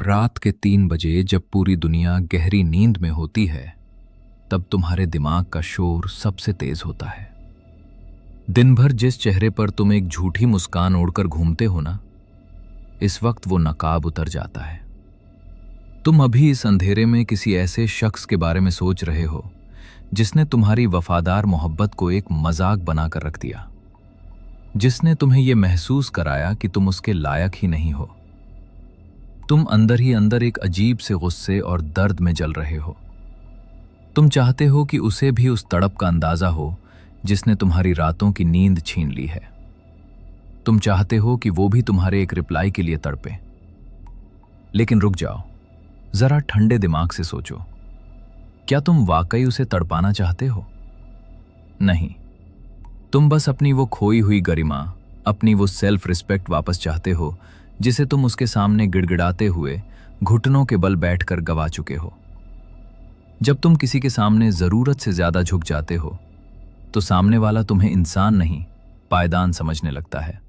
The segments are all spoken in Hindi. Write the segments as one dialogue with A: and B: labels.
A: रात के 3 बजे जब पूरी दुनिया गहरी नींद में होती है, तब तुम्हारे दिमाग का शोर सबसे तेज होता है। दिन भर जिस चेहरे पर तुम एक झूठी मुस्कान ओढ़कर घूमते हो ना, इस वक्त वो नकाब उतर जाता है। तुम अभी इस अंधेरे में किसी ऐसे शख्स के बारे में सोच रहे हो जिसने तुम्हारी वफादार मोहब्बत को एक मजाक बनाकर रख दिया, जिसने तुम्हें यह महसूस कराया कि तुम उसके लायक ही नहीं हो। तुम अंदर ही अंदर एक अजीब से गुस्से और दर्द में जल रहे हो। तुम चाहते हो कि उसे भी उस तड़प का अंदाजा हो जिसने तुम्हारी रातों की नींद छीन ली है। तुम चाहते हो कि वो भी तुम्हारे एक रिप्लाई के लिए तड़पे। लेकिन रुक जाओ, जरा ठंडे दिमाग से सोचो, क्या तुम वाकई उसे तड़पाना चाहते हो? नहीं, तुम बस अपनी वो खोई हुई गरिमा, अपनी वो सेल्फ रिस्पेक्ट वापस चाहते हो जिसे तुम उसके सामने गिड़गिड़ाते हुए घुटनों के बल बैठकर गवा चुके हो। जब तुम किसी के सामने जरूरत से ज्यादा झुक जाते हो तो सामने वाला तुम्हें इंसान नहीं, पायदान समझने लगता है।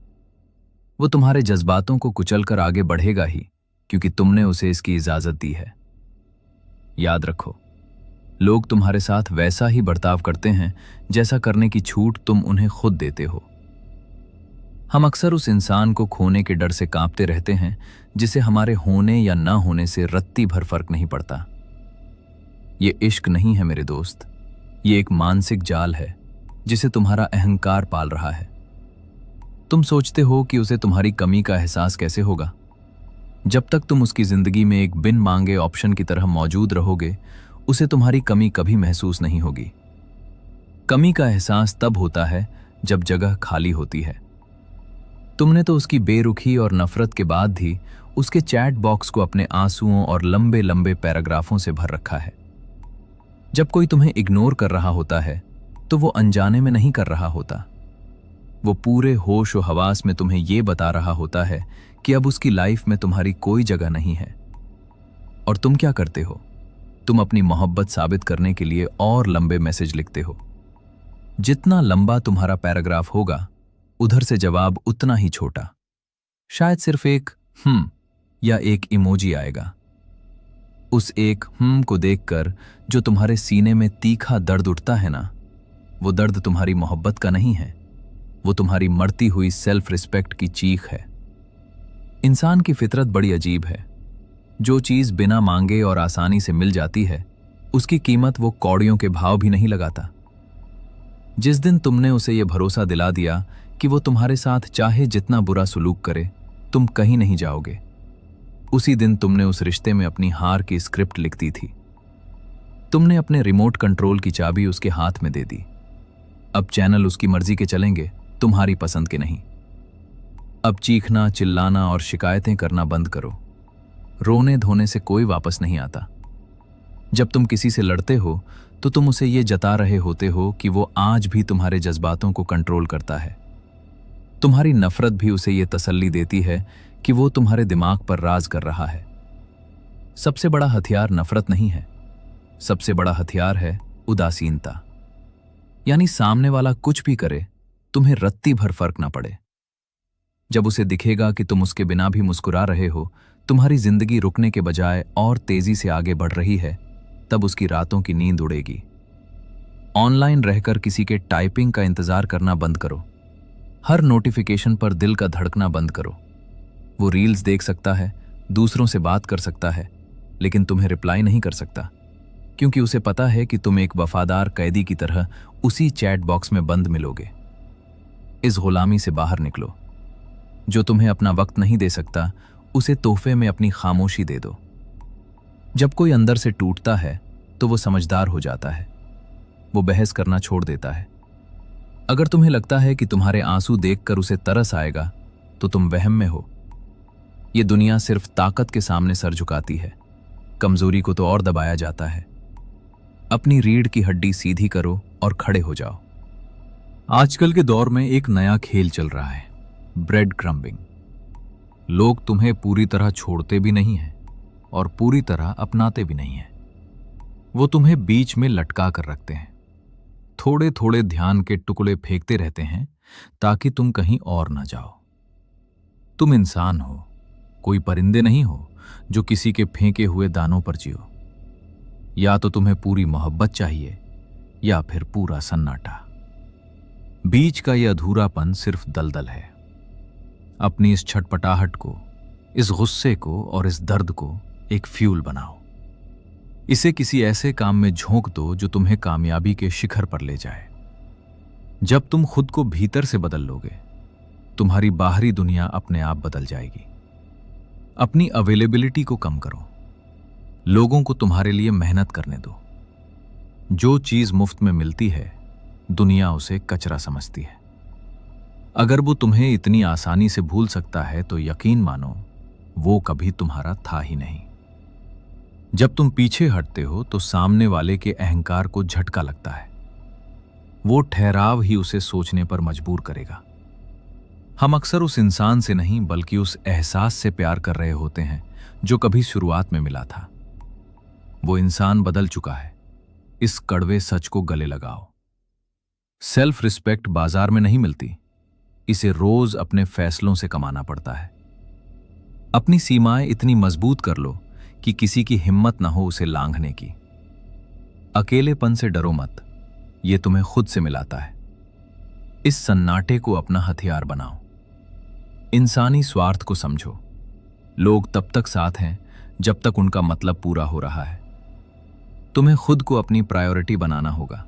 A: वो तुम्हारे जज्बातों को कुचलकर आगे बढ़ेगा ही, क्योंकि तुमने उसे इसकी इजाजत दी है। याद रखो, लोग तुम्हारे साथ वैसा ही बर्ताव करते हैं जैसा करने की छूट तुम उन्हें खुद देते हो। हम अक्सर उस इंसान को खोने के डर से कांपते रहते हैं जिसे हमारे होने या ना होने से रत्ती भर फर्क नहीं पड़ता। ये इश्क नहीं है मेरे दोस्त, ये एक मानसिक जाल है जिसे तुम्हारा अहंकार पाल रहा है। तुम सोचते हो कि उसे तुम्हारी कमी का एहसास कैसे होगा? जब तक तुम उसकी जिंदगी में एक बिन मांगे ऑप्शन की तरह मौजूद रहोगे, उसे तुम्हारी कमी कभी महसूस नहीं होगी। कमी का एहसास तब होता है जब जगह खाली होती है। तुमने तो उसकी बेरुखी और नफरत के बाद भी उसके चैट बॉक्स को अपने आंसुओं और लंबे लंबे पैराग्राफों से भर रखा है। जब कोई तुम्हें इग्नोर कर रहा होता है तो वो अनजाने में नहीं कर रहा होता। वो पूरे होश और हवास में तुम्हें ये बता रहा होता है कि अब उसकी लाइफ में तुम्हारी कोई जगह नहीं है। और तुम क्या करते हो? तुम अपनी मोहब्बत साबित करने के लिए और लंबे मैसेज लिखते हो। जितना लंबा तुम्हारा पैराग्राफ होगा, उधर से जवाब उतना ही छोटा। शायद सिर्फ एक या एक इमोजी आएगा। उस एक को देखकर जो तुम्हारे सीने में तीखा दर्द उठता है ना, वो दर्द तुम्हारी मोहब्बत का नहीं है, वो तुम्हारी मरती हुई सेल्फ रिस्पेक्ट की चीख है। इंसान की फितरत बड़ी अजीब है। जो चीज बिना मांगे और आसानी से मिल जाती है, उसकी कीमत वो कौड़ियों के भाव भी नहीं लगाता। जिस दिन तुमने उसे यह भरोसा दिला दिया कि वो तुम्हारे साथ चाहे जितना बुरा सुलूक करे, तुम कहीं नहीं जाओगे, उसी दिन तुमने उस रिश्ते में अपनी हार की स्क्रिप्ट लिख दी थी। तुमने अपने रिमोट कंट्रोल की चाबी उसके हाथ में दे दी। अब चैनल उसकी मर्जी के चलेंगे, तुम्हारी पसंद के नहीं। अब चीखना, चिल्लाना और शिकायतें करना बंद करो। रोने धोने से कोई वापस नहीं आता। जब तुम किसी से लड़ते हो तो तुम उसे ये जता रहे होते हो कि वो आज भी तुम्हारे जज्बातों को कंट्रोल करता है। तुम्हारी नफरत भी उसे ये तसल्ली देती है कि वो तुम्हारे दिमाग पर राज कर रहा है। सबसे बड़ा हथियार नफरत नहीं है, सबसे बड़ा हथियार है उदासीनता। यानी सामने वाला कुछ भी करे, तुम्हें रत्ती भर फर्क ना पड़े। जब उसे दिखेगा कि तुम उसके बिना भी मुस्कुरा रहे हो, तुम्हारी जिंदगी रुकने के बजाय और तेजी से आगे बढ़ रही है, तब उसकी रातों की नींद उड़ेगी। ऑनलाइन रहकर किसी के टाइपिंग का इंतजार करना बंद करो। हर नोटिफिकेशन पर दिल का धड़कना बंद करो। वो रील्स देख सकता है, दूसरों से बात कर सकता है, लेकिन तुम्हें रिप्लाई नहीं कर सकता, क्योंकि उसे पता है कि तुम एक वफादार कैदी की तरह उसी चैट बॉक्स में बंद मिलोगे। इस गुलामी से बाहर निकलो। जो तुम्हें अपना वक्त नहीं दे सकता, उसे तोहफे में अपनी खामोशी दे दो। जब कोई अंदर से टूटता है तो वो समझदार हो जाता है, वो बहस करना छोड़ देता है। अगर तुम्हें लगता है कि तुम्हारे आंसू देखकर उसे तरस आएगा, तो तुम वहम में हो। ये दुनिया सिर्फ ताकत के सामने सर झुकाती है, कमजोरी को तो और दबाया जाता है। अपनी रीढ़ की हड्डी सीधी करो और खड़े हो जाओ। आजकल के दौर में एक नया खेल चल रहा है, ब्रेड क्रम्बिंग। लोग तुम्हें पूरी तरह छोड़ते भी नहीं हैं और पूरी तरह अपनाते भी नहीं हैं। वो तुम्हें बीच में लटका कर रखते हैं, थोड़े थोड़े ध्यान के टुकड़े फेंकते रहते हैं ताकि तुम कहीं और ना जाओ। तुम इंसान हो, कोई परिंदे नहीं हो जो किसी के फेंके हुए दानों पर जियो। या तो तुम्हें पूरी मोहब्बत चाहिए या फिर पूरा सन्नाटा। बीच का यह अधूरापन सिर्फ दलदल है। अपनी इस छटपटाहट को, इस गुस्से को और इस दर्द को एक फ्यूल बनाओ। इसे किसी ऐसे काम में झोंक दो जो तुम्हें कामयाबी के शिखर पर ले जाए। जब तुम खुद को भीतर से बदल लोगे, तुम्हारी बाहरी दुनिया अपने आप बदल जाएगी। अपनी अवेलेबिलिटी को कम करो। लोगों को तुम्हारे लिए मेहनत करने दो। जो चीज मुफ्त में मिलती है, दुनिया उसे कचरा समझती है। अगर वो तुम्हें इतनी आसानी से भूल सकता है तो यकीन मानो वो कभी तुम्हारा था ही नहीं। जब तुम पीछे हटते हो तो सामने वाले के अहंकार को झटका लगता है। वो ठहराव ही उसे सोचने पर मजबूर करेगा। हम अक्सर उस इंसान से नहीं बल्कि उस एहसास से प्यार कर रहे होते हैं जो कभी शुरुआत में मिला था। वो इंसान बदल चुका है। इस कड़वे सच को गले लगाओ। सेल्फ रिस्पेक्ट बाजार में नहीं मिलती, इसे रोज अपने फैसलों से कमाना पड़ता है। अपनी सीमाएं इतनी मजबूत कर लो कि किसी की हिम्मत ना हो उसे लांघने की। अकेलेपन से डरो मत, यह तुम्हें खुद से मिलाता है। इस सन्नाटे को अपना हथियार बनाओ। इंसानी स्वार्थ को समझो। लोग तब तक साथ हैं जब तक उनका मतलब पूरा हो रहा है। तुम्हें खुद को अपनी प्रायोरिटी बनाना होगा।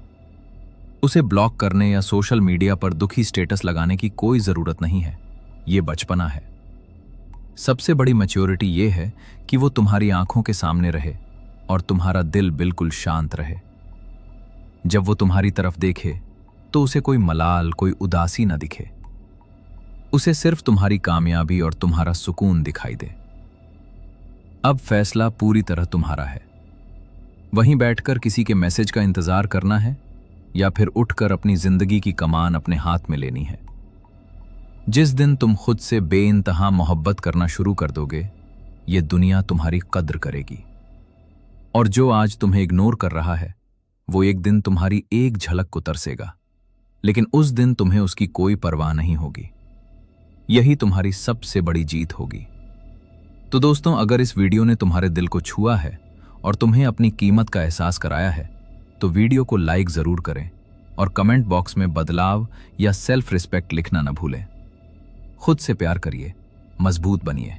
A: उसे ब्लॉक करने या सोशल मीडिया पर दुखी स्टेटस लगाने की कोई जरूरत नहीं है। यह बचपना है। सबसे बड़ी मैच्योरिटी यह है कि वो तुम्हारी आंखों के सामने रहे और तुम्हारा दिल बिल्कुल शांत रहे। जब वो तुम्हारी तरफ देखे तो उसे कोई मलाल, कोई उदासी न दिखे। उसे सिर्फ तुम्हारी कामयाबी और तुम्हारा सुकून दिखाई दे। अब फैसला पूरी तरह तुम्हारा है। वहीं बैठकर किसी के मैसेज का इंतजार करना है या फिर उठकर अपनी जिंदगी की कमान अपने हाथ में लेनी है। जिस दिन तुम खुद से बेइंतहा मोहब्बत करना शुरू कर दोगे, ये दुनिया तुम्हारी कद्र करेगी। और जो आज तुम्हें इग्नोर कर रहा है, वो एक दिन तुम्हारी एक झलक को तरसेगा, लेकिन उस दिन तुम्हें उसकी कोई परवाह नहीं होगी। यही तुम्हारी सबसे बड़ी जीत होगी। तो दोस्तों, अगर इस वीडियो ने तुम्हारे दिल को छुआ है और तुम्हें अपनी कीमत का एहसास कराया है, तो वीडियो को लाइक जरूर करें और कमेंट बॉक्स में बदलाव या सेल्फ रिस्पेक्ट लिखना न भूलें। खुद से प्यार करिए, मजबूत बनिए।